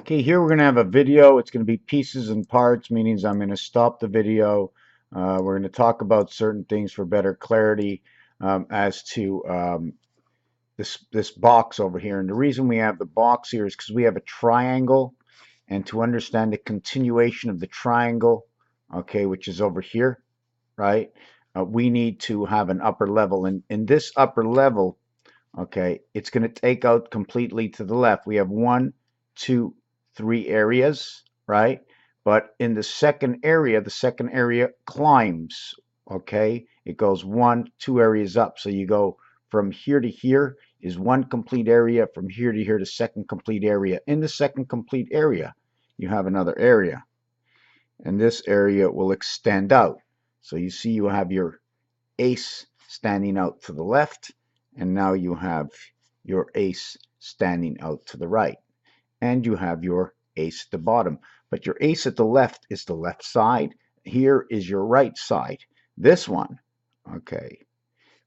Okay, here we're going to have a video. It's going to be pieces and parts, meaning I'm going to stop the video. We're going to talk about certain things for better clarity as to this box over here. And the reason we have the box here is because we have a triangle, and to understand the continuation of the triangle, okay, which is over here, right? We need to have an upper level. And in this upper level, okay, it's going to take out completely to the left. We have 1, 2, 3 areas, right? But in the second area climbs, okay? It goes 1, 2 areas up. So you go from here to here is one complete area, from here to here, the second complete area. In the second complete area, you have another area, and this area will extend out. So you see you have your ace standing out to the left, and now you have your ace standing out to the right, and you have your ace at the bottom. But your ace at the left is the left side. Here is your right side. This one, okay,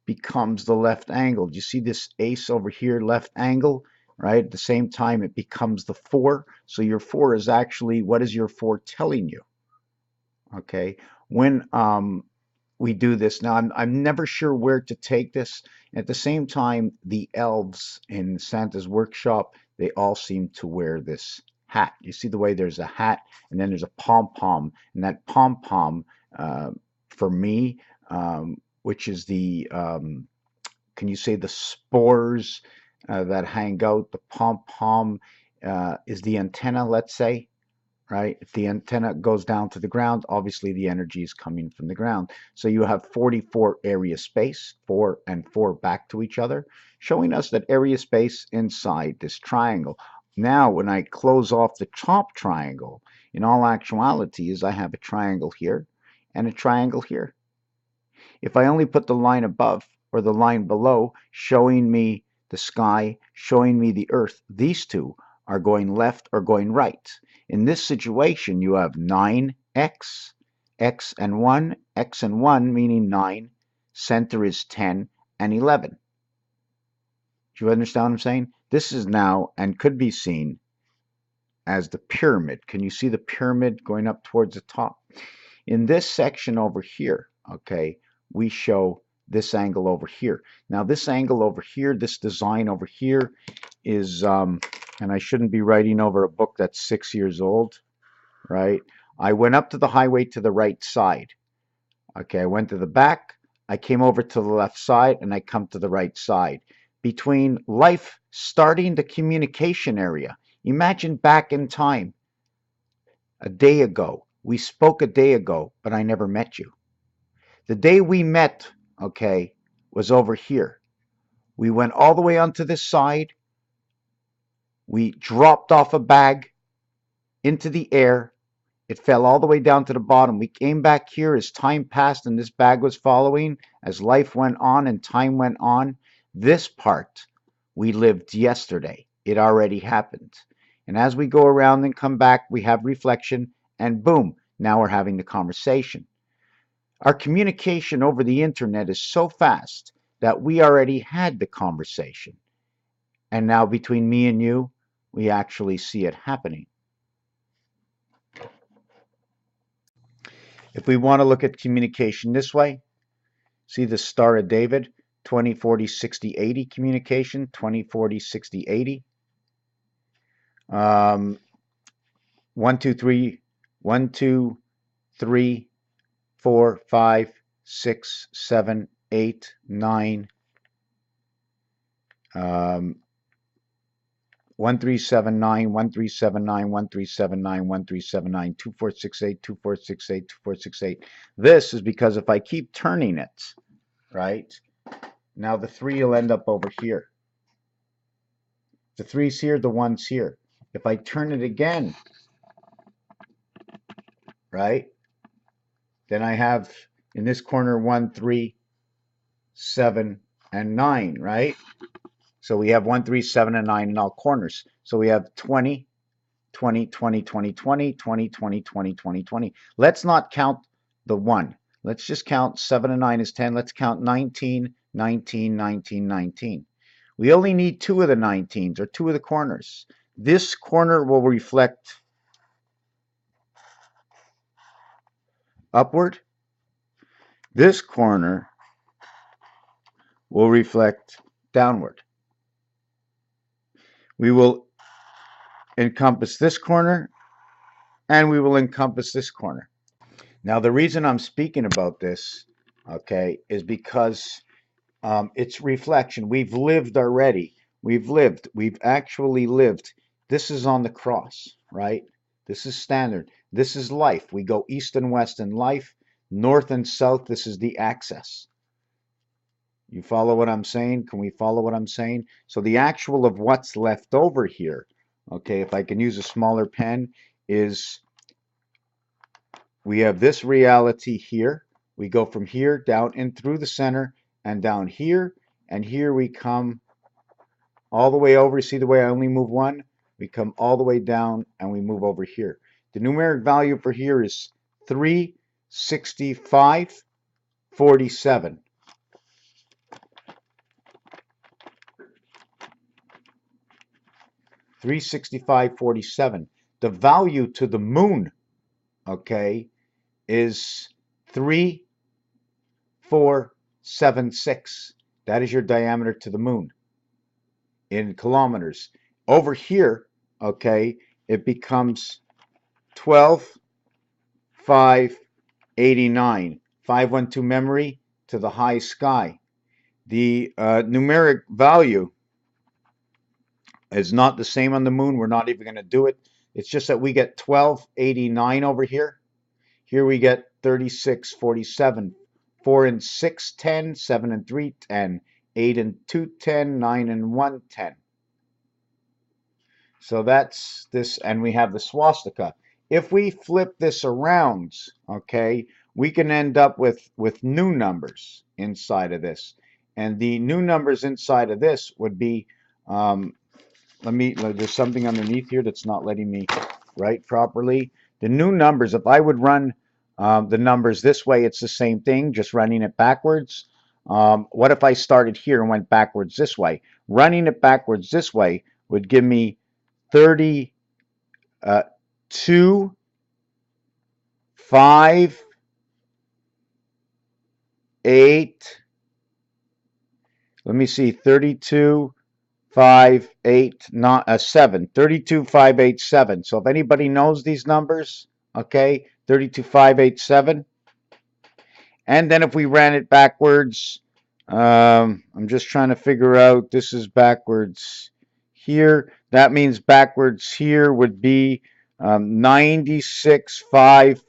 becomes the left angle. Do you see this ace over here, left angle? Right? At the same time, it becomes the 4. So your 4 is actually, what is your 4 telling you? Okay. When we do this. Now, I'm never sure where to take this. At the same time, the elves in Santa's workshop, they all seem to wear this hat. You see the way there's a hat, and then there's a pom-pom, and that pom-pom, for me, which is the, can you say the spores that hang out, the pom-pom is the antenna, let's say, right? If the antenna goes down to the ground, obviously the energy is coming from the ground. So you have 44 area space, 4 and 4 back to each other, showing us that area space inside this triangle. Now, when I close off the top triangle, in all actuality, is I have a triangle here and a triangle here. If I only put the line above or the line below showing me the sky, showing me the earth, these two are going left or going right. In this situation, you have 9x, x and 1 meaning 9, center is 10 and 11. Do you understand what I'm saying? This is now and could be seen as the pyramid. Can you see the pyramid going up towards the top? In this section over here, okay, we show this angle over here. Now this angle over here, this design over here is, and I shouldn't be writing over a book that's 6 years old, right? I went up to the highway to the right side. Okay, I went to the back, I came over to the left side, and I come to the right side. Between life starting the communication area, imagine back in time, a day ago. We spoke a day ago, but I never met you. The day we met, okay, was over here. We went all the way onto this side. We dropped off a bag into the air. It fell all the way down to the bottom. We came back here as time passed and this bag was following. As life went on and time went on, this part we lived yesterday. It already happened. And as we go around and come back, we have reflection, and boom, now we're having the conversation. Our communication over the internet is so fast that we already had the conversation. And now between me and you, we actually see it happening. If we want to look at communication this way, see the Star of David, 20, 40, 60, 80 communication, 20, 40, 60, 80. 1, 2, 3, 1, 2, 3, 4, 5, 6, 7, 8, 9. 1379, 1379, 1379, 1379, 2468, 2468, 2468. This is because if I keep turning it, right, now the 3 will end up over here. The 3's here, the 1's here. If I turn it again, right, then I have in this corner 1, 3, 7, and 9, right? So we have 1, 3, 7, and 9 in all corners. So we have 20, 20, 20, 20, 20, 20, 20, 20, 20, 20. Let's not count the 1. Let's just count 7 and 9 is 10. Let's count 19, 19, 19, 19. We only need 2 of the 19s or 2 of the corners. This corner will reflect upward. This corner will reflect downward. We will encompass this corner, and we will encompass this corner. Now, the reason I'm speaking about this, okay, is because it's reflection. We've lived already. We've lived. We've actually lived. This is on the cross, right? This is standard. This is life. We go east and west in life, north and south. This is the axis. You follow what I'm saying? Can we follow what I'm saying? So the actual of what's left over here, okay, if I can use a smaller pen, is we have this reality here. We go from here down in through the center and down here, and here we come all the way over. See the way I only move one? We come all the way down and we move over here. The numeric value for here is 365.47. 365.47. The value to the moon, okay, is 3,476. That is your diameter to the moon in kilometers. Over here, okay, it becomes 12,589. 512 memory to the high sky. The numeric value is not the same on the moon. We're not even going to do it. It's just that we get 1289 over here. Here we get 3647. 4 and 6, 10. 7 and 3, 10. 8 and 2, 10. 9 and 1, 10. So that's this, and we have the swastika. If we flip this around, okay, we can end up with new numbers inside of this. And the new numbers inside of this would be, there's something underneath here that's not letting me write properly. The new numbers, if I would run the numbers this way, it's the same thing, just running it backwards. What if I started here and went backwards this way? Running it backwards this way would give me 32, 5, 8. Let me see, 32, 5, 8, not 7. 32, 5, 8, 7. So if anybody knows these numbers, okay, 32, 5, 8, 7. And then if we ran it backwards, I'm just trying to figure out, this is backwards here. That means backwards here would be 96, 5,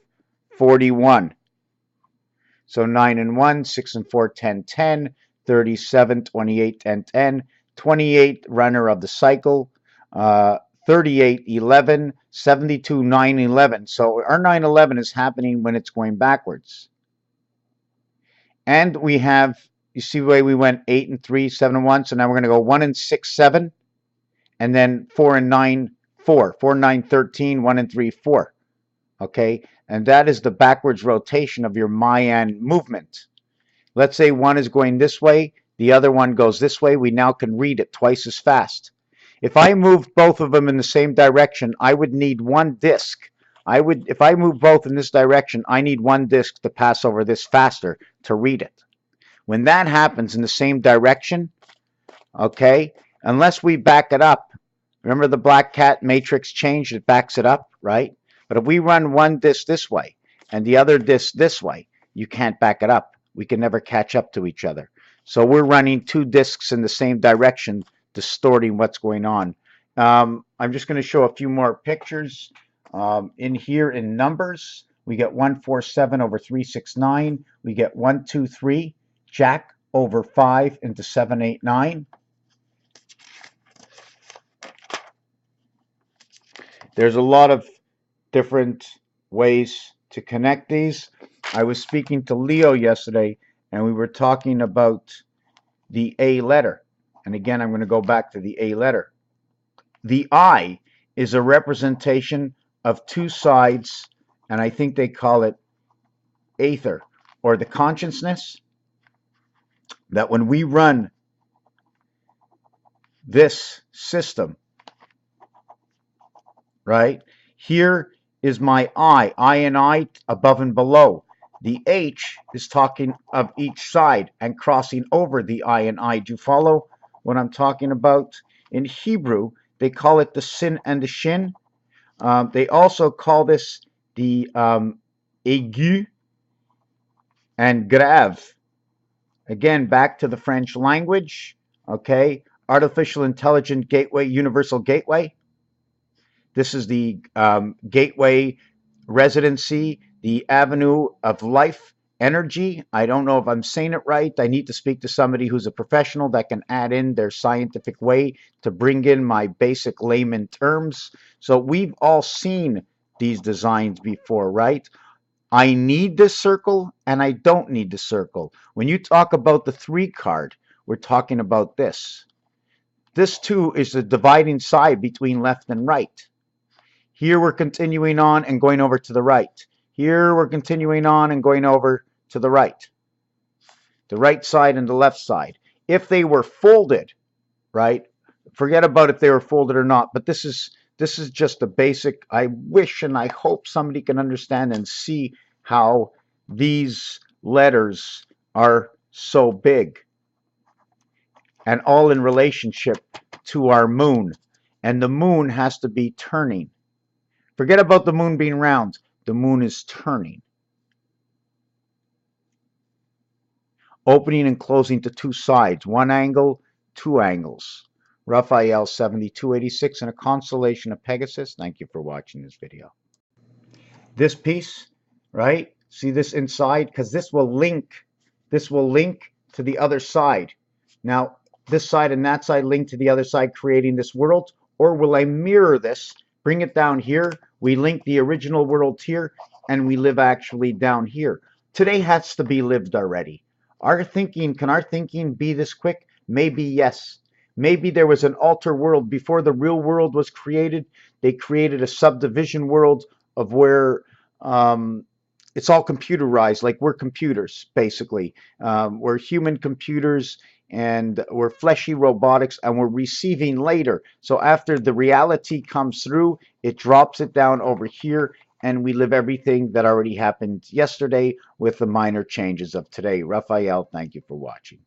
41. So 9 and 1, 6 and 4, 10, 10, 37, 28, 10, 10, 28 runner of the cycle, 38, 11, 72, 9, 11. So our 9, 11 is happening when it's going backwards. And we have, you see the way we went 8 and 3, 7 and 1. So now we're going to go 1 and 6, 7. And then 4 and 9, 4. 4, 9, 13, 1 and 3, 4. Okay, and that is the backwards rotation of your Mayan movement. Let's say one is going this way, the other one goes this way. We now can read it twice as fast. If I moved both of them in the same direction, I would need one disc. If I move both in this direction, I need one disc to pass over this faster to read it. When that happens in the same direction, okay, unless we back it up, remember the black cat matrix change, it backs it up, right? But if we run one disc this way and the other disc this way, you can't back it up. We can never catch up to each other. So we're running two discs in the same direction, distorting what's going on. I'm just going to show a few more pictures. In here in numbers, we get 147 over 369. We get 123 jack over 5 into 789. There's a lot of different ways to connect these. I was speaking to Leo yesterday, and we were talking about the A letter. And again, I'm going to go back to the A letter. The I is a representation of two sides, and I think they call it aether, or the consciousness, that when we run this system, right? Here is my I and I above and below. The H is talking of each side and crossing over the I and I. Do you follow what I'm talking about? In Hebrew, they call it the sin and the shin. They also call this the aigu and grave. Again, back to the French language, okay? Artificial Intelligent Gateway, Universal Gateway. This is the gateway residency, the avenue of life energy. I don't know if I'm saying it right. I need to speak to somebody who's a professional that can add in their scientific way to bring in my basic layman terms. So we've all seen these designs before, right? I need this circle and I don't need the circle. When you talk about the 3 card, we're talking about this. This too is the dividing side between left and right. Here we're continuing on and going over to the right. Here we're continuing on and going over to the right side and the left side. If they were folded, right? Forget about if they were folded or not, but this is just a basic. I wish and I hope somebody can understand and see how these letters are so big and all in relationship to our moon. And the moon has to be turning. Forget about the moon being round. The moon is turning. Opening and closing to 2 sides. 1 angle, 2 angles. Raphael 7286 and a constellation of Pegasus. Thank you for watching this video. This piece, right? See this inside? Because this will link to the other side. Now, this side and that side link to the other side, creating this world. Or will I mirror this, bring it down here? We link the original world here, and we live actually down here. Today has to be lived already. Can our thinking be this quick? Maybe yes. Maybe there was an alter world before the real world was created. They created a subdivision world of where it's all computerized, like we're computers, basically. We're human computers and we're fleshy robotics and we're receiving later. So after the reality comes through, it drops it down over here and we live everything that already happened yesterday with the minor changes of today. Raphael, thank you for watching.